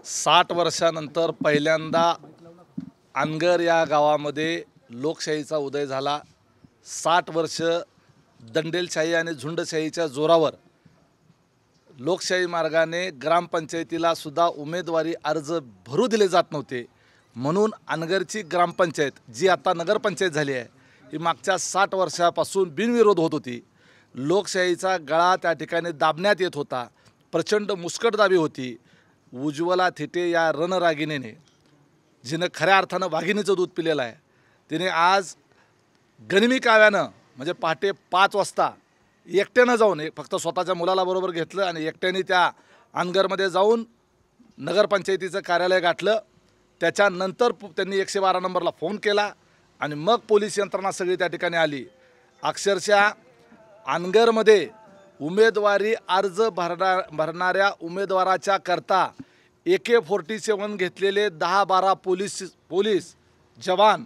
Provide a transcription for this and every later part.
60 वर्षानंतर पहिल्यांदा अनगर या गावामध्ये लोकशाहीचा उदय झाला। 60 वर्ष दंडेलशाही आणि झुंडशाहीच्या जोरावर लोकशाही मार्गाने ग्रामपंचायतीला सुद्धा उमेदवारी अर्ज भरू दिले जात नव्हते। म्हणून अनगरची ग्रामपंचायत जी आता नगरपंचायत झाली आहे ही मागच्या 60 वर्षापासून बिनविरोध होत होती। लोकशाहीचा गळा त्या ठिकाणी दाबण्यात येत होता। प्रचंड मुस्कटदाबी होती। उज्ज्वला थिटे या रणरागिणीने जिने खऱ्या अर्थानं वाघिणीचं दूध पिलेलं आहे, तिने आज गनिमी काव्यानं म्हणजे पहाटे 5 वाजता एकट्यानं जाऊन फक्त स्वतःच्या मुलाला बरोबर घेतलं आणि एकट्याने त्या अनगरमध्ये जाऊन नगरपंचायतीचं कार्यालय गाठलं। त्याच्यानंतर त्यांनी 112 नंबरला फोन केला आणि मग पोलीस यंत्रणा सगळी त्या ठिकाणी आली। अक्षरशः अनगरमध्ये उमेदवारी अर्ज भरणाऱ्या उमेदवाराच्या करता AK-47 घेतलेले 10-12 पोलीस जवान,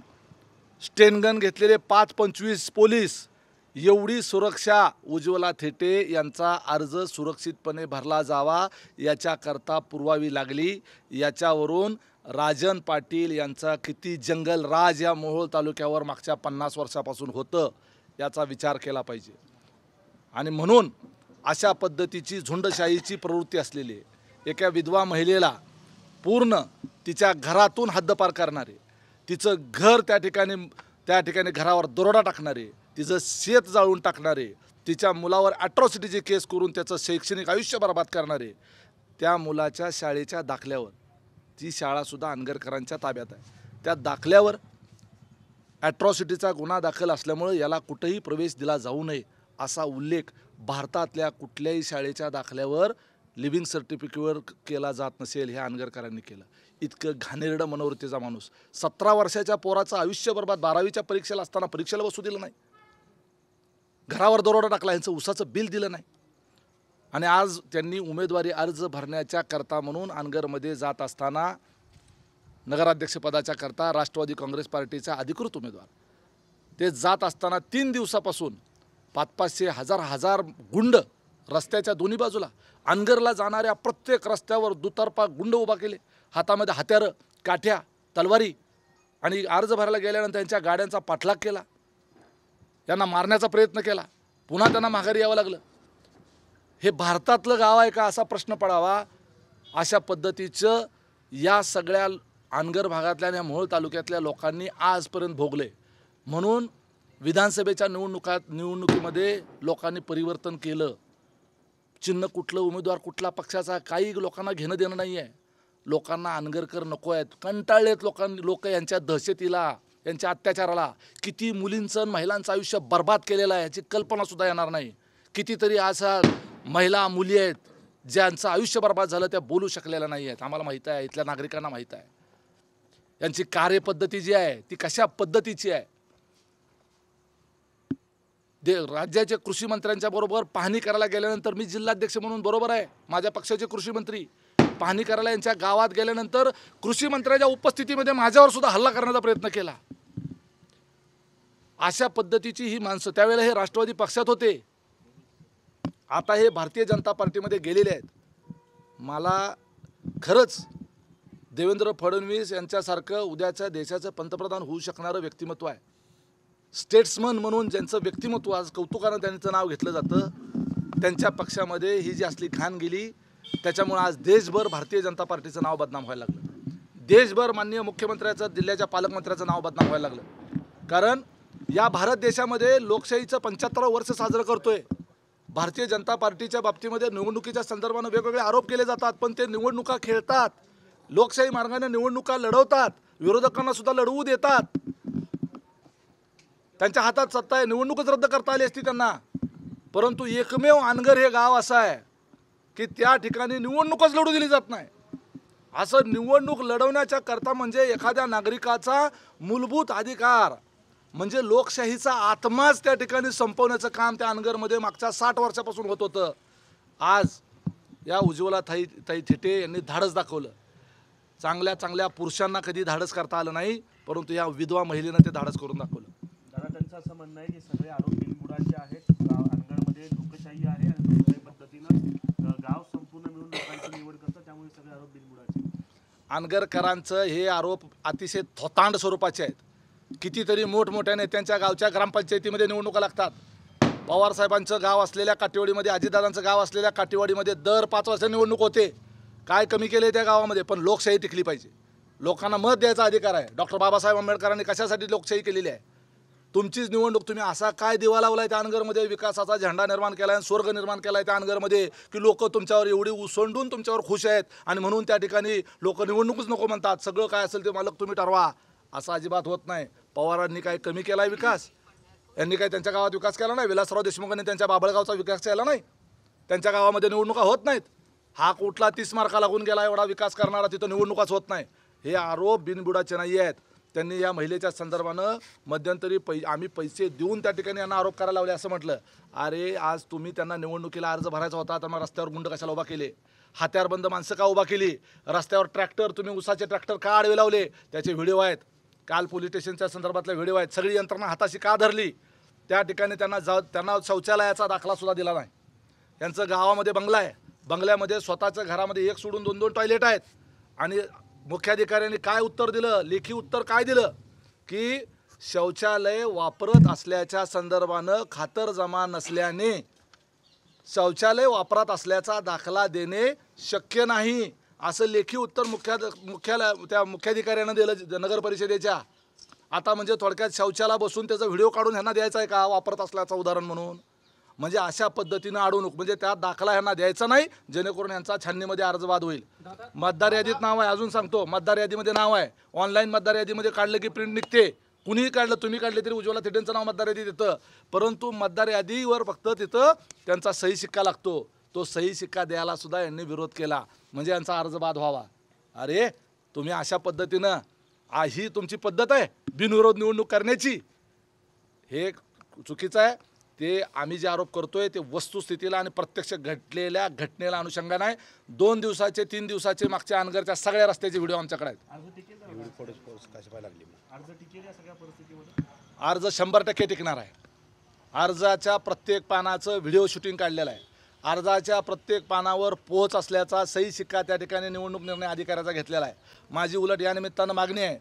स्टेनगन घेतलेले 5-25 पोलीस, एवढी सुरक्षा उज्ज्वला थिटे यांचा अर्ज सुरक्षितपणे भरला जावा याच्याकरता पुरवावी लागली। याच्यावरून राजन पाटील यांचा किती जंगल राज या मोहोळ तालुक्यावर मागच्या 50 वर्षापासून होतं याचा विचार केला पाहिजे। आणि म्हणून अशा पद्धतीची झुंडशाहीची प्रवृत्ती असलेली एका विधवा महिलेला पूर्ण तिच्या घरातून हद्दपार करणारे, तिचं घर त्या ठिकाणी घरावर दरोडा टाकणारे, तिचं शेत जाळून टाकणारे, तिच्या मुलावर ॲट्रॉसिटीची केस करून त्याचं शैक्षणिक आयुष्य बर्बाद करणारे, त्या मुलाच्या शाळेच्या दाखल्यावर, ती शाळासुद्धा अनगरकरांच्या ताब्यात आहे, त्या दाखल्यावर ॲट्रॉसिटीचा गुन्हा दाखल असल्यामुळे याला कुठेही प्रवेश दिला जाऊ नये असा उल्लेख भारतातल्या कुठल्याही शाळेच्या दाखल्यावर लिव्हिंग सर्टिफिकेटवर केला जात नसेल, ह्या अनगरकरांनी केलं। इतकं घाणेरडं मनोवृत्तीचा माणूस 17 वर्षाच्या पोराचं आयुष्य बर्बाद, 12वीच्या परीक्षेला असताना परीक्षेला बसू दिलं नाही, घरावर दरोडा टाकला, यांचं उसाचं बिल दिलं नाही। आणि आज त्यांनी उमेदवारी अर्ज भरण्याच्या करता म्हणून अनगरमध्ये जात असताना नगराध्यक्षपदाच्या करता राष्ट्रवादी काँग्रेस पार्टीचा अधिकृत उमेदवार ते जात असताना 3 दिवसापासून 500-500 हजार गुंड रस्त्याच्या दोन्ही बाजूला, अनगरला जाणाऱ्या प्रत्येक रस्त्यावर दुतर्फा गुंड उभा केले, हातामध्ये हत्यारं, काठ्या, तलवारी, आणि अर्ज भरायला गेल्यानंतर त्यांच्या गाड्यांचा पाठलाग केला, त्यांना मारण्याचा प्रयत्न केला, पुन्हा त्यांना माघारी यावं लागलं। हे भारतातलं गाव आहे का असा प्रश्न पडावा। अशा पद्धतीचं या सगळ्या अनगर भागातल्या आणि मोहोळ तालुक्यातल्या लोकांनी आजपर्यंत भोगले। म्हणून विधानसभेच्या निवडणुकीमध्ये लोकांनी परिवर्तन केलं। चिन्ह कुठलं, उमेदवार कुठला पक्षाचा, काही लोकांना घेणं देणं नाही आहे। लोकांना अनगरकर नको आहेत, कंटाळलेत लोक यांच्या दहशतीला, यांच्या अत्याचाराला। किती मुलींचं महिलांचं आयुष्य बर्बाद केलेलं आहे याची कल्पनासुद्धा येणार नाही। कितीतरी अशा महिला मुली आहेत ज्यांचं आयुष्य बर्बाद झालं, त्या बोलू शकलेल्या नाही आहेत। आम्हाला माहीत आहे, इथल्या नागरिकांना माहीत आहे यांची कार्यपद्धती जी आहे ती कशा पद्धतीची आहे। राज्याचे कृषी मंत्र्यांच्या बरोबर पाहणी करायला गेल्यानंतर, मी जिल्हाध्यक्ष म्हणून बरोबर आहे, माझ्या पक्षाचे कृषी मंत्री पाहणी करायला यांच्या गावात गेल्यानंतर कृषी मंत्र्याच्या उपस्थितीमध्ये माझ्यावर सुद्धा हल्ला करण्याचा प्रयत्न केला। अशा पद्धतीची ही माणसं, त्यावेळेला हे राष्ट्रवादी पक्षात होते, आता हे भारतीय जनता पार्टीमध्ये गेलेले आहेत। मला खरंच देवेंद्र फडणवीस यांच्यासारखं उद्याच्या देशाचं पंतप्रधान होऊ शकणारं व्यक्तिमत्व आहे, स्टेट्समन म्हणून ज्यांचं व्यक्तिमत्व आज कौतुकानं त्यांचं नाव घेतलं जातं, त्यांच्या पक्षामध्ये ही जी असली घाण गेली त्याच्यामुळे आज देशभर भारतीय जनता पार्टीचं नाव बदनाम व्हायला लागलं। देशभर माननीय मुख्यमंत्र्याचं, जिल्ह्याच्या पालकमंत्र्याचं नाव बदनाम व्हायला लागलं। कारण या भारत देशामध्ये लोकशाहीचं 75वं वर्ष साजरं करतोय। भारतीय जनता पार्टीच्या बाबतीमध्ये निवडणुकीच्या संदर्भानं वेगवेगळे आरोप केले जातात, पण ते निवडणुका खेळतात, लोकशाही मार्गाने निवडणुका लढवतात, विरोधकांना सुद्धा लढवू देतात। त्यांच्या हातात सत्ता आहे, निवडणूकच रद्द करता आली असती त्यांना, परंतु एकमेव अनगर हे गाव असं आहे की त्या ठिकाणी निवडणूकच लढू दिली जात नाही। असं निवडणूक लढवण्याच्या करता म्हणजे एखाद्या नागरिकाचा मूलभूत अधिकार म्हणजे लोकशाहीचा आत्माच त्या ठिकाणी संपवण्याचं काम त्या अनगरमध्ये मागच्या 60 वर्षापासून होत होतं। आज या उज्ज्वला ताई थिटे यांनी धाडस दाखवलं। चांगल्या पुरुषांना कधी धाडस करता आलं नाही, परंतु या विधवा महिलेनं ते धाडस करून दाखवलं। दादा, त्यांचं असं म्हणणं आहे की सगळे आरोप बिनबुडाचे आहेत, अनगरमध्ये लोकशाही आहे आणि लोकशाही पद्धतीनं गाव संपूर्ण मिळून लोकांची निवड करतात, त्यामुळे सगळे आरोप बिनबुडाचे। अनगरकरांचं हे आरोप अतिशय थोतांड स्वरूपाचे आहेत. कितीतरी मोठमोठ्या नेत्यांच्या गावच्या ग्रामपंचायतीमध्ये निवडणुका लागतात. पवारसाहेबांचं गाव असलेल्या काटेवाडीमध्ये, अजितदादांचं गाव असलेल्या काटेवाडीमध्ये दर 5 वर्षांनी निवडणूक होते. काय कमी केले त्या गावामध्ये? पण लोकशाही टिकली पाहिजे. लोकांना मत द्यायचा अधिकार आहे. डॉक्टर बाबासाहेब आंबेडकरांनी कशासाठी लोकशाही केलेली आहे? तुमचीच निवडणूक. तुम्ही असा काय दिवा लावलाय त्या अनगरमध्ये, विकासाचा झेंडा निर्माण केला आहे, स्वर्ग निर्माण केला आहे त्या अनगरमध्ये, की लोक तुमच्यावर एवढी उसंडून तुमच्यावर खुश आहेत आणि म्हणून त्या ठिकाणी लोक निवडणूकच नको म्हणतात. सगळं काय असेल ते मालक तुम्ही ठरवा. असं अजिबात होत नाही. पवारांनी काय कमी केला आहे विकास? यांनी काय त्यांच्या गावात विकास केला नाही? विलासराव देशमुखांनी त्यांच्या बाबळगावचा विकास केला नाही? त्यांच्या गावामध्ये निवडणुका होत नाहीत? हा कुठला 30 मार्का लागून गेला एवढा विकास करणारा तिथं निवडणुकाच होत नाही? हे आरोप बिनबुडाचे नाही आहेत. त्यांनी या महिलेच्या संदर्भानं मध्यंतरी आम्ही पैसे देऊन त्या ठिकाणी यांना आरोप करायला लावले असं म्हटलं. अरे आज तुम्ही त्यांना निवडणुकीला अर्ज भरायचा होता तर मग रस्त्यावर गुंड कशाला उभा केले? हत्यारबंद माणसं का उभा केली? रस्त्यावर ट्रॅक्टर, तुम्ही उसाचे ट्रॅक्टर का आडवे लावले? त्याचे व्हिडिओ आहेत. काल पोलीस स्टेशनच्या संदर्भातले व्हिडिओ आहेत. सगळी यंत्रणा हाताशी का धरली? त्या ठिकाणी त्यांना शौचालयाचा दाखलासुद्धा दिला नाही. यांचं गावामध्ये बंगला आहे. बंगल्यामध्ये स्वतःच्या घरामध्ये एक सोडून 2-2 टॉयलेट आहेत. आणि मुख्याधिकाऱ्यांनी काय उत्तर दिलं? लेखी उत्तर काय दिलं? की शौचालय वापरत असल्याच्या संदर्भानं खातरजमा नसल्याने शौचालय वापरत असल्याचा दाखला देणे शक्य नाही, असं लेखी उत्तर मुख्याधिकाऱ्यानं दिलं नगर परिषदेच्या. आता म्हणजे थोडक्यात शौचालय बसून त्याचा व्हिडिओ काढून ह्यांना द्यायचा आहे का वापरत असल्याचं उदाहरण म्हणून? म्हणजे अशा पद्धतीनं अडवणूक, म्हणजे त्या दाखला ह्यांना द्यायचा नाही जेणेकरून यांचा छाननीमध्ये अर्जवाद होईल. मतदार यादीत नाव आहे, अजून सांगतो, मतदार यादीमध्ये नाव आहे. ऑनलाईन मतदार यादीमध्ये काढलं की प्रिंट निघते. कुणीही काढलं, तुम्ही काढले तरी उज्ज्वला थिटेंचं नाव मतदार यादीत येतं. परंतु मतदार यादीवर फक्त तिथं त्यांचा सही शिक्का लागतो. तो सही शिक्का द्यायला सुद्धा यांनी विरोध केला म्हणजे यांचा अर्ज बाद व्हावा. अरे तुम्ही अशा पद्धतीनं ही तुमची पद्धत आहे बिनविरोध निवडणूक करण्याची? हे चुकीचं आहे. ते आम्ही जे आरोप करतोय ते वस्तुस्थितीला आणि प्रत्यक्ष घडलेल्या घटनेला अनुषंगाने आहे. 2 दिवसाचे 3 दिवसाचे मागच्या अनगरच्या सगळ्या रस्त्याचे व्हिडिओ आमच्याकडे आहेत. अर्ज 100% टिकणार आहे. अर्जाच्या प्रत्येक पानाचं व्हिडिओ शूटिंग काढलेलं आहे. अर्जाच्या प्रत्येक पानावर पोहोच असल्याचा सही शिक्का त्या ठिकाणी निवडणूक निर्णय अधिकाऱ्याचा घेतलेला आहे. माझी उलट या निमित्तानं मागणी आहे,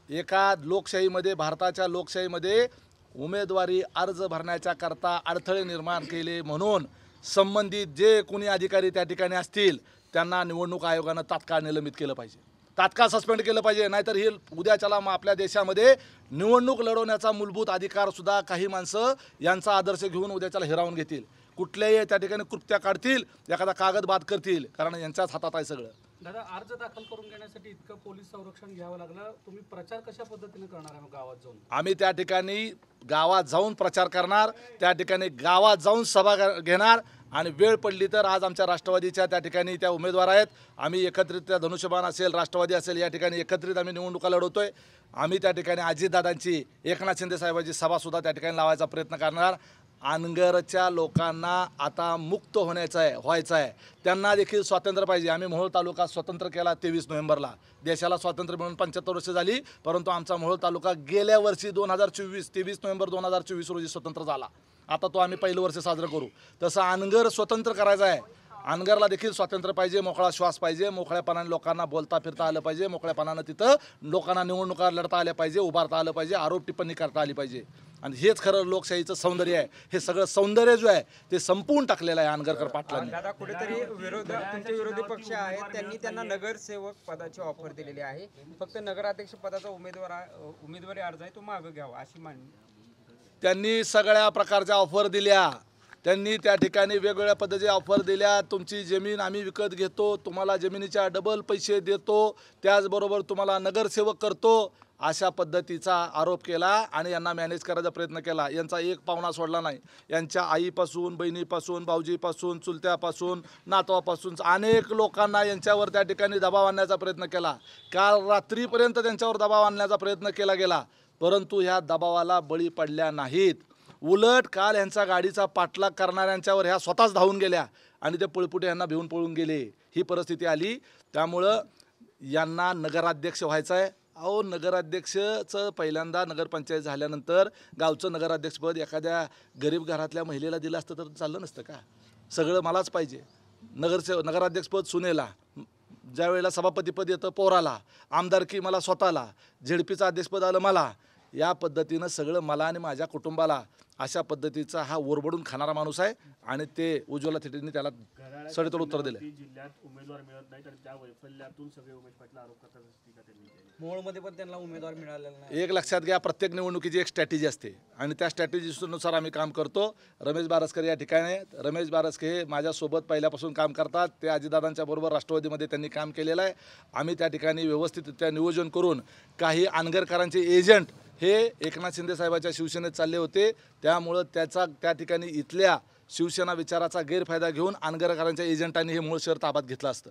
एका लोकशाहीमध्ये, भारताच्या लोकशाहीमध्ये उमेदवारी अर्ज भरण्याच्या करता अडथळे निर्माण केले म्हणून संबंधित जे कोणी अधिकारी त्या ठिकाणी असतील त्यांना निवडणूक आयोगानं तात्काळ निलंबित केलं पाहिजे, तात्काळ सस्पेंड केलं पाहिजे. नाहीतर हे उद्याच्याला आपल्या देशामध्ये निवडणूक लढवण्याचा मूलभूत अधिकारसुद्धा काही माणसं यांचा आदर्श घेऊन उद्याच्याला हिरावून घेतील. कुठल्याही त्या ठिकाणी कृत्या काढतील, एखादा कागद बाद करतील, कारण यांच्याच हातात आहे सगळं. दादा, अर्ज दाखल करून घेण्यासाठी इतकं पोलीस संरक्षण घ्यावं लागलं. तुम्ही प्रचार कशा पद्धतीने करणार आहे गावात जाऊन? आम्ही त्या ठिकाणी गावात जाऊन प्रचार करणार, त्या ठिकाणी गावात जाऊन सभा घेणार आणि वेळ पडली तर आज आमच्या राष्ट्रवादीच्या त्या ठिकाणी त्या उमेदवार आहेत. आम्ही एकत्रित, त्या धनुष्यबाण असेल, राष्ट्रवादी असेल, या ठिकाणी एकत्रित आम्ही निवडणुका लढवतोय. आम्ही त्या ठिकाणी अजितदादांची, एकनाथ शिंदे साहेबांची सभासुद्धा त्या ठिकाणी लावायचा प्रयत्न करणार. अनगरच्या लोकांना आता मुक्त व्हायचं आहे. त्यांना देखील स्वातंत्र्य पाहिजे. आम्ही मोहोळ तालुका स्वतंत्र केला 23 नोव्हेंबरला. देशाला स्वातंत्र्य मिळून 75 वर्ष झाली, परंतु आमचा मोहोळ तालुका गेल्या वर्षी 23 नोव्हेंबर 2024 रोजी स्वतंत्र झाला. आता तो आम्ही पहिलं वर्ष साजरं करू. तसं अनगर स्वतंत्र करायचं आहे. अनगरला देखील स्वातंत्र्य पाहिजे, मोकळा श्वास पाहिजे, मोकळ्यापणाने लोकांना बोलता फिरता आलं पाहिजे, मोकळ्यापणानं तिथं लोकांना निवडणुका लढता आल्या पाहिजे, उभारता आलं पाहिजे, आरोप टिप्पणी करता आली पाहिजे. आणि हेच खरं लोकशाहीचं सौंदर्य आहे. हे सगळं सौंदर्य जो आहे ते संपवून टाकलेलं आहे अनगरकर पाटलांनी. दादा, कुठेतरी तुमचे विरोधी पक्ष आहेत, त्यांनी नगरसेवक पदाची ऑफर दिलेली आहे. फक्त नगराध्यक्ष पदाचा उमेदवारी अर्ज आहे तो मागं घ्यावा अशी मागणी. त्यांनी सगळ्या प्रकारच्या ऑफर दिल्या. त्यांनी त्या ठिकाणी वेगवेगळ्या पद्धतीच्या ऑफर दिल्या. तुमची जमीन आम्ही विकत घेतो, तुम्हाला जमिनीच्या डबल पैसे देतो, त्याचबरोबर तुम्हाला नगरसेवक करतो, अशा पद्धतीचा आरोप केला आणि यांना मॅनेज करायचा प्रयत्न केला. यांचा एक पावणा सोडला नाही. यांच्या आईपासून, बहिणीपासून, भाऊजीपासून, चुलत्यापासून, नातवापासून अनेक लोकांना यांच्यावर त्या ठिकाणी दबाव आणण्याचा प्रयत्न केला. काल रात्रीपर्यंत त्यांच्यावर दबाव आणण्याचा प्रयत्न केला गेला, परंतु ह्या दबावाला बळी पडल्या नाहीत. उलट काल यांचा गाडीचा पाठलाग करणाऱ्यांच्यावर ह्या स्वतःच धावून गेल्या आणि ते पळपुटे यांना भिवून पळून गेले. ही परिस्थिती आली. त्यामुळं यांना नगराध्यक्ष व्हायचं आहे. अहो, नगराध्यक्षचं पहिल्यांदा नगरपंचायत झाल्यानंतर गावचं नगराध्यक्षपद एखाद्या गरीब घरातल्या महिलेला दिलं असतं तर चाललं नसतं का? सगळं मलाच पाहिजे. नगराध्यक्षपद सुनेला, ज्या वेळेला सभापतीपद येतं पोराला, आमदारकी मला स्वतःला, झेडपीचं अध्यक्षपद आलं मला, या पद्धतीनं सगळं मला आणि माझ्या कुटुंबाला अशा पद्धतीचा हा ओरबडून खाणारा माणूस आहे आणि ते उज्ज्वला थिटेंनी त्याला सडेतोड उत्तर दिलं. जिल्ह्यात उमेदवार मिळत नाही तर त्या वैफल्यातून सगळे उमेश पाटील आरोप करतात अशी टीका त्यांनी केली. मोहोळमध्ये पण त्यांना उमेदवार मिळालेला नाही. एक लक्षात घ्या, प्रत्येक निवडणुकीची एक स्ट्रॅटेजी असते आणि त्या स्ट्रॅटेजीनुसार आम्ही काम करतो. रमेश बारसकर या ठिकाणी आहेत. रमेश बारसकर हे माझ्यासोबत पहिल्यापासून काम करतात. ते अजितदादांच्या बरोबर राष्ट्रवादीमध्ये त्यांनी काम केलेलं आहे. आम्ही त्या ठिकाणी व्यवस्थितरित्या नियोजन करून काही अनगरकरांचे एजंट हे एकनाथ शिंदे साहेबाच्या शिवसेनेत चालले होते, त्यामुळं त्या ठिकाणी इथल्या शिवसेना विचाराचा गैरफायदा घेऊन अनगरकरांच्या एजंटांनी हे मूळ शहर ताब्यात घेतलं असतं.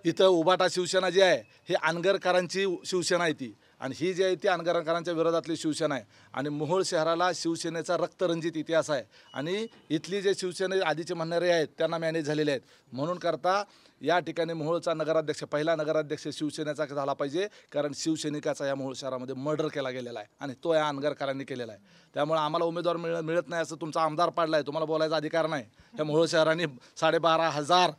इथं उबाटा शिवसेना जी आहे हे अनगरकरांची शिवसेना आहे ती, आणि ही जी आहे ती अनगरकरांच्या विरोधातली शिवसेना आहे. आणि मोहोळ शहराला शिवसेनेचा रक्तरंजित इतिहास आहे आणि इथली जे शिवसेने आधीचे म्हणणारे आहेत त्यांना मॅनेज झालेले आहेत. म्हणून करता या ठिकाणी मोहोळचा नगराध्यक्ष, पहिला नगराध्यक्ष शिवसेनेचा झाला पाहिजे, कारण शिवसैनिकाचा या मोहोळ शहरामध्ये मर्डर केला गेलेला आहे आणि तो या अनगरकरांनी केलेला आहे. त्यामुळे आम्हाला उमेदवार मिळत नाही असं तुमचा आमदार पाडला आहे, तुम्हाला बोलायचा अधिकार नाही. या मोहोळ शहराने 12,500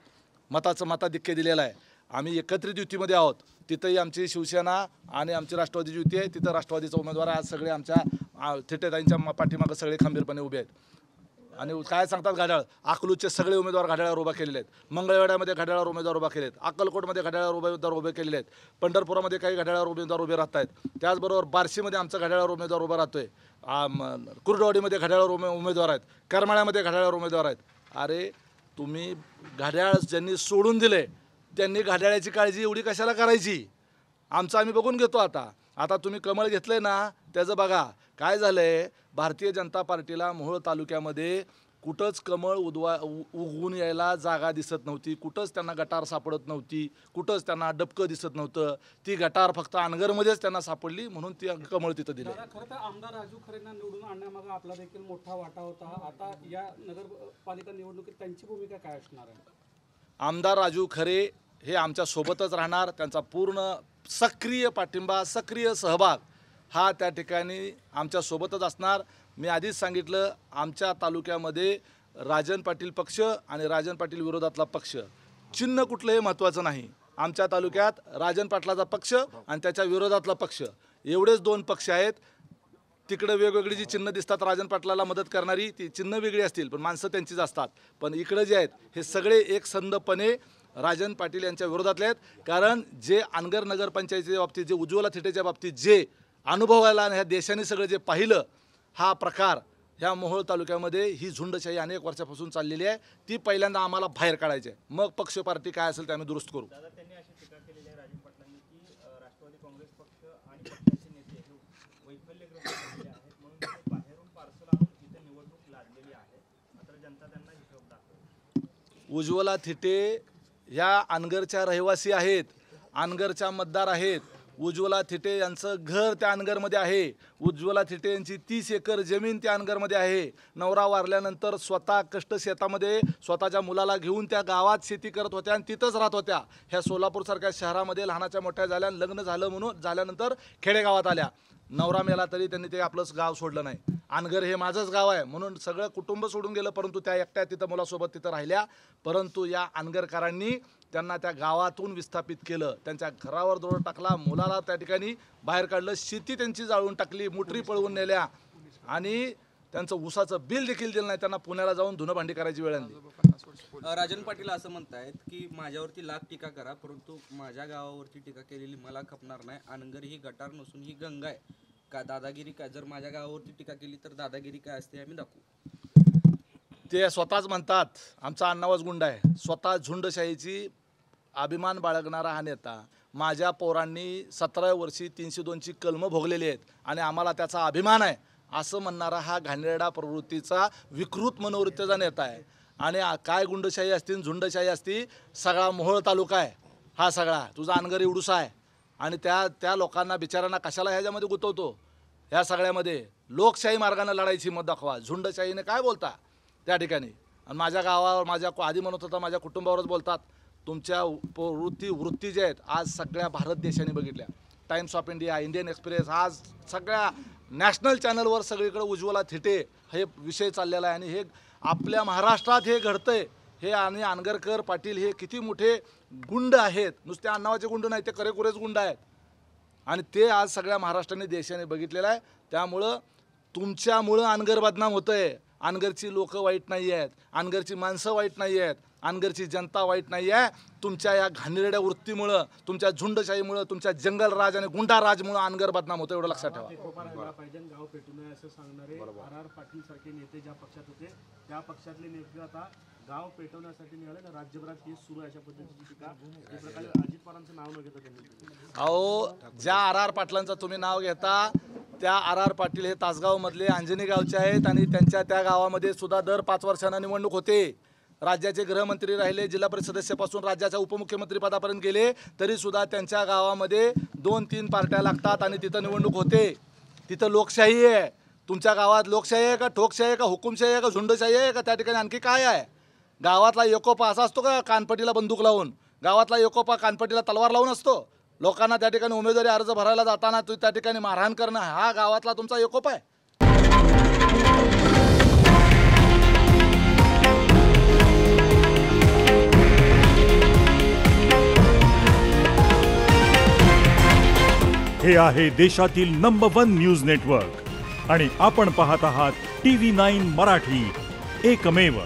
मताचं मताधिक्य दिलेलं आहे. आम्ही एकत्रित युतीमध्ये आहोत. तिथंही आमची शिवसेना आणि आमची राष्ट्रवादीची युती आहे. तिथं राष्ट्रवादीचा उमेदवार आहे. आज सगळे आमच्या थिटेताईंच्या पाठीमागं सगळे खंबीरपणे उभे आहेत. आणि काय सांगतात घड्याळ, अकलूजचे सगळे उमेदवार घड्याळावर उभा केलेले आहेत. मंगळवेढ्यामध्ये घड्याळावर उमेदवार उभा केले आहेत. अक्कलकोटमध्ये घड्याळावर उमेदवार उभे केलेले आहेत. पंढरपुरामध्ये काही घड्याळावर उमेदवार उभे राहत आहेत. त्याचबरोबर बार्शीमध्ये आमचा घड्याळावर उमेदवार उभा राहतोय. कुर्डवाडीमध्ये घड्याळावर उमेदवार आहेत. करमाळ्यामध्ये घड्याळावर उमेदवार आहेत. अरे तुम्ही घड्याळ ज्यांनी सोडून दिले त्यांनी घड्याळाची काळजी एवढी कशाला करायची? आमचं आम्ही बघून घेतो. आता तुम्ही कमळ घेतलंय ना, त्याचं बघा काय झालंय. भारतीय जनता पार्टीला मोहोळ तालुक्यामध्ये कुठंच कमळ उगवून यायला जागा दिसत नव्हती, कुठंच त्यांना गटार सापडत नव्हती, कुठंच त्यांना डबकं दिसत नव्हतं. ती गटार फक्त अनगरमध्येच त्यांना सापडली, म्हणून ती कमळ तिथं दिले. खरं तर आमदार राजू खरेंना निवडून आणण्यामागे आपला देखील मोठा वाटा होता. आता या नगरपालिका निवडणुकीत त्यांची भूमिका काय असणार आहे? आमदार राजू खरे हे आमच्या सोबतच राहणार. त्यांचा पूर्ण सक्रिय पाठिंबा, सक्रिय सहभाग हा त्या ठिकाणी आमच्या सोबतच असणार. मी आधीच सांगितलं, आमच्या तालुक्यामध्ये राजन पाटील पक्ष आणि राजन पाटील विरोधातला पक्ष, चिन्ह कुठलं हे महत्त्वाचं नाही. आमच्या तालुक्यात राजन पाटलाचा पक्ष आणि त्याच्या विरोधातला पक्ष एवढेच 2 पक्ष आहेत. तिकडे वेगवेगळी जी चिन्ह दिसतात राजन पाटलाला मदत करणारी, ती चिन्ह वेगळी असतील पण माणसं त्यांचीच असतात. पण इकडे जे आहेत हे सगळे एकसंधपणे राजन पाटील यांच्या विरोधातले आहेत. कारण जे अनगर नगरपंचायतीच्या बाबतीत, जे उज्ज्वला थिटेच्या बाबतीत जे अनुभवायला आणि ह्या देशाने सगळं जे पाहिलं, हा प्रकार ह्या मोहोळ तालुक्यामध्ये ही झुंडशाही अनेक वर्षापासून चाललेली आहे. ती पहिल्यांदा आम्हाला बाहेर काढायची आहे. मग पक्ष पार्टी काय असेल ते आम्ही दुरुस्त करू. दादा, त्यांनी अशी टीका केलेली आहे राजन पाटलांनी की राष्ट्रवादी काँग्रेस पक्ष आणि पक्षाचे नेते हे वैफल्यग्रस्त झालेले आहेत, म्हणून ते बाहेरून पार्सल आणून इथे निवडणूक लादलेली आहे. मात्र जनता त्यांना हिशोब दाखवेल. उज्ज्वला थिटे ह्या अनगरच्या रहिवासी आहेत, अनगरच्या मतदार आहेत. उज्ज्वला थिटे यांचं घर त्या अनगरमध्ये आहे. उज्ज्वला थिटे यांची 30 एकर जमीन त्या अनगरमध्ये आहे. नवरा वारल्यानंतर स्वतः कष्ट शेतामध्ये स्वतःच्या मुलाला घेऊन त्या गावात शेती करत होत्या आणि तिथंच राहत होत्या. ह्या सोलापूरसारख्या शहरामध्ये लहानाच्या मोठ्या झाल्या, लग्न झालं म्हणून झाल्यानंतर खेडेगावात आल्या. नवरा मेला तरी त्यांनी ते आपलंच गाव सोडलं नाही. अनगर हे माझंच गाव आहे म्हणून सगळं कुटुंब सोडून गेलं, परंतु त्या एकट्या तिथं मुलासोबत तिथं राहिल्या. परंतु या अनगरकरांनी त्यांना त्या गावातून विस्थापित केलं, त्यांच्या घरावर दगड टाकला, मुलाला त्या ठिकाणी बाहेर काढलं, शेती त्यांची जाळून टाकली, मोटरी पळवून नेल्या आणि त्यांचं ऊसाचं बिल देखील दिलं नाही. त्यांना पुण्याला जाऊन धुणं भांडी करायची वेळ आणली. राजन पाटील असं म्हणतायत की माझ्यावरती लाख टीका करा, परंतु माझ्या गावावरती टीका केलेली मला खपणार नाही. अनगर ही गटार नसून ही गंगा आहे. का दादागिरी काय? जर माझ्या गावावरती टीका केली तर दादागिरी काय असते आम्ही दाखवू. ते स्वतःच म्हणतात आमचा अण्णावाज गुंड आहे. स्वतः झुंडशाहीची अभिमान बाळगणारा हा नेता. माझ्या पोरांनी 17 वर्षी 302ची कलमं भोगलेली आहेत आणि आम्हाला त्याचा अभिमान आहे असं म्हणणारा हा घाणेरडा प्रवृत्तीचा, विकृत मनोवृत्तीचा नेता आहे. आणि काय गुंडशाही असती, झुंडशाही असती, सगळा मोहोळ तालुका आहे हा सगळा, तुझा अनगर एवढूसा आहे. आणि त्या लोकांना बिचारांना कशाला ह्याच्यामध्ये गुंतवतो? ह्या सगळ्यामध्ये लोकशाही मार्गाने लढायची मत दाखवा. झुंडशाहीने काय बोलता त्या ठिकाणी? आणि माझ्या गावावर, माझ्या आधी म्हणत होता माझ्या कुटुंबावरच बोलतात. तुमच्या वृत्ती ज्या आहेत आज सगळ्या भारत देशाने बघितल्या. Times of India, Indian express, आज सगळ्या नॅशनल चॅनलवर सगळीकडे उज्ज्वला थिटे हे विषय चाललेला आहे. आणि हे आपल्या महाराष्ट्रात हे घडतंय हे, आणि अनगरकर पाटील हे किती मोठे गुंड आहेत, नुसते आडनावाचे गुंड नाही, ते करेकुरेच गुंड आहेत आणि ते आज सगळ्या महाराष्ट्राने देशाने बघितलेलं आहे. त्यामुळं तुमच्यामुळं अनगर बदनाम होतं आहे. अनगरची लोक वाईट नाही आहेत, अनगरची माणसं वाईट नाही आहेत, अनगरची जनता वाईट नाही आहे. तुमच्या या घाणेरड्या वृत्तीमुळं, तुमच्या झुंडशाहीमुळं, तुमच्या जंगलराज आणि गुंडाराजमुळं अनगर बदनाम होतं, एवढं लक्षात ठेवा. एकोपा राहिला पाहिजे, गाव पेटू नये असं सांगणारे आर पाटील सारखे नेते ज्या पक्षात होते त्या पक्षातले नेते आता गाव पेटवण्यासाठी निघाले ना, राज्यभरात केस सुरू आहे अशा पद्धतीची टीका एक प्रकारे अजित पवारांचं नाव न घेता त्यांनी केली. अहो, ज्या आर पाटलांचं तुम्ही नाव घेता त्या आर पाटील हे तासगावमधले अंजनी गावचे आहेत आणि त्यांच्या त्या गावामध्ये सुद्धा दर 5 वर्षांना निवडणूक होते. राज्याचे गृहमंत्री राहिले, जिल्हा परिषद सदस्यापासून राज्याच्या उपमुख्यमंत्री पदापर्यंत गेले, तरी सुद्धा त्यांच्या गावामध्ये 2-3 पार्ट्या लागतात आणि तिथं निवडणूक होते. तिथं लोकशाही आहे. तुमच्या गावात लोकशाही आहे का, ठोकशाही आहे का, हुकुमशाही आहे का, झुंडशाही आहे का, त्या ठिकाणी आणखी काय आहे? गावातला एकोपा असा असतो का कानपटीला बंदूक लावून? गावातला एकोपा कानपटीला तलवार लावून असतो? लोकांना त्या ठिकाणी उमेदवारी अर्ज भरायला जाताना त्या ठिकाणी मारहाण करणं हा गावातला तुमचा एकोपा आहे? हे आहे देशातील नंबर 1 न्यूज नेटवर्क आणि आपण पाहत आहात TV9 मराठी, एकमेव.